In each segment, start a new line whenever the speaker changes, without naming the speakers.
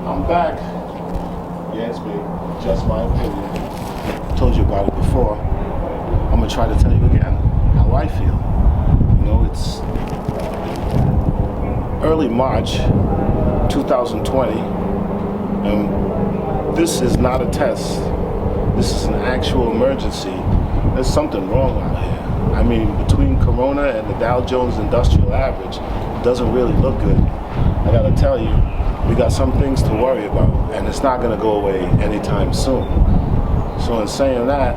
I'm back. Yeah, it's been just my opinion. Told you about it before. I'm gonna try to tell you again how I feel. You know, it's early March 2020, and this is not a test. This is an actual emergency. There's something wrong out here. I mean, between Corona and the Dow Jones Industrial Average, it doesn't really look good. I gotta tell you, we got some things to worry about, and it's not gonna go away anytime soon. So in saying that,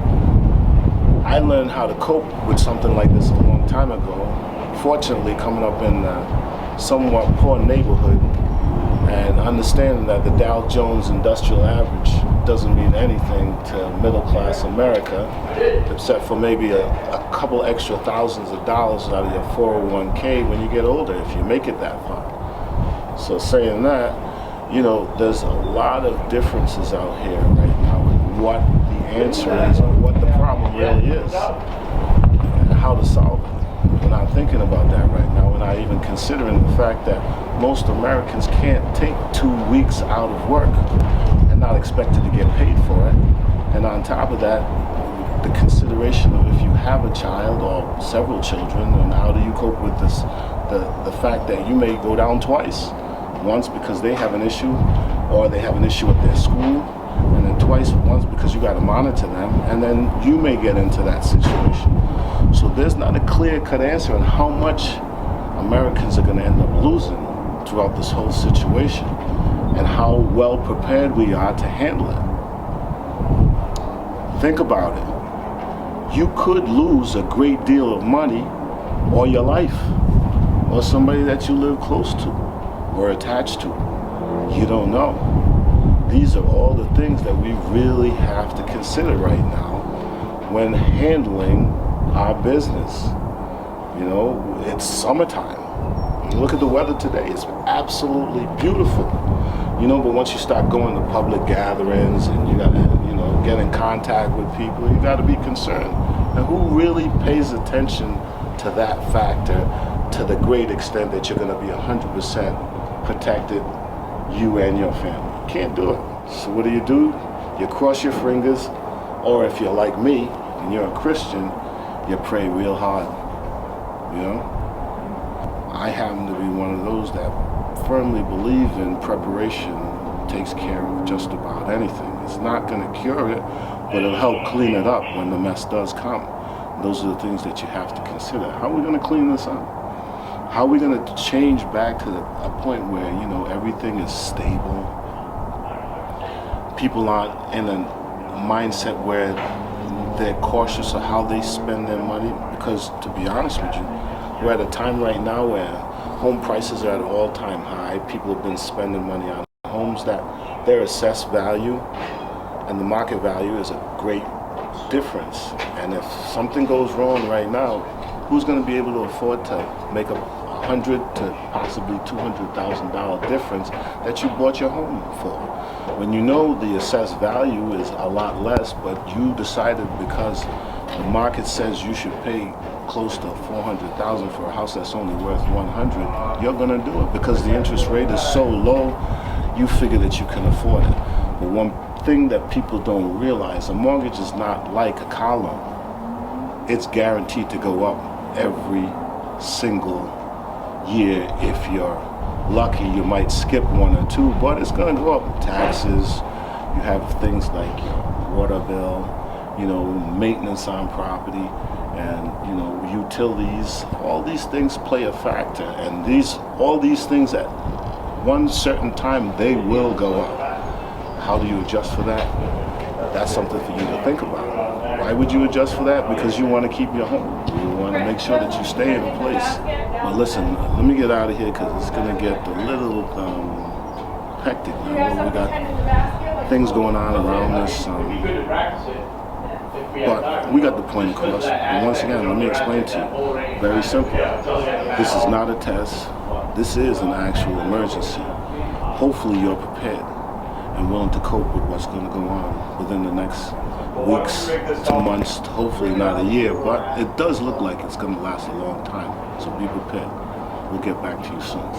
I learned how to cope with something like this a long time ago. Fortunately, coming up in a somewhat poor neighborhood and understanding that the Dow Jones Industrial Average doesn't mean anything to middle-class America, except for maybe a couple extra thousands of dollars out of your 401k when you get older, if you make it that far. So saying that, you know, there's a lot of differences out here right now with what the answer is and what the problem really is and how to solve it. We're not thinking about that right now. We're not even considering the fact that most Americans can't take 2 weeks out of work and not expected to get paid for it. And on top of that, the consideration of if you have a child or several children, and how do you cope with this, the fact that you may go down twice. Once because they have an issue, or they have an issue at their school, and then twice, once because you got to monitor them, and then you may get into that situation. So there's not a clear-cut answer on how much Americans are going to end up losing throughout this whole situation, and how well prepared we are to handle it. Think about it. You could lose a great deal of money, or your life, or somebody that you live close to or attached to. You don't know. These are all the things that we really have to consider right now when handling our business. You know, it's summertime. Look at the weather today. It's absolutely beautiful. You know, but once you start going to public gatherings and you gotta, you know, get in contact with people, you gotta be concerned. And who really pays attention to that factor to the great extent that you're gonna be 100% protected, you and your family? Can't do it. So what do? You cross your fingers, or if you're like me and you're a Christian, you pray real hard. You know? I happen to be one of those that firmly believe in preparation takes care of just about anything. It's not going to cure it, but it'll help clean it up when the mess does come. Those are the things that you have to consider. How are we going to clean this up? How are we going to change back to a point where, you know, everything is stable? People aren't in a mindset where they're cautious of how they spend their money, because to be honest with you, we're at a time right now where home prices are at an all-time high. People have been spending money on homes that their assessed value and the market value is a great difference. And if something goes wrong right now, who's going to be able to afford to make a $100,000 to possibly $200,000 difference that you bought your home for? When you know the assessed value is a lot less, but you decided because the market says you should pay close to $400,000 for a house that's only worth $100,000, you're going to do it because the interest rate is so low. You figure that you can afford it. But one thing that people don't realize, a mortgage is not like a car loan. It's guaranteed to go up every single year. If you're lucky, you might skip one or two, but it's going to go up. Taxes, you have things like your water bill, you know, maintenance on property, and, you know, utilities. All these things play a factor, and all these things at one certain time, they will go up. How do you adjust for that? That's something for you to think about. Why would you adjust for that? Because you want to keep your home. You want to make sure that you stay in a place. But listen, let me get out of here because it's going to get a little hectic now. We got things going on around us. But we got the point across. And once again, let me explain to you. Very simple. This is not a test. This is an actual emergency. Hopefully you're prepared and willing to cope with what's going to go on within the next weeks, 2 months, hopefully not a year, but it does look like it's going to last a long time. So be prepared. We'll get back to you soon.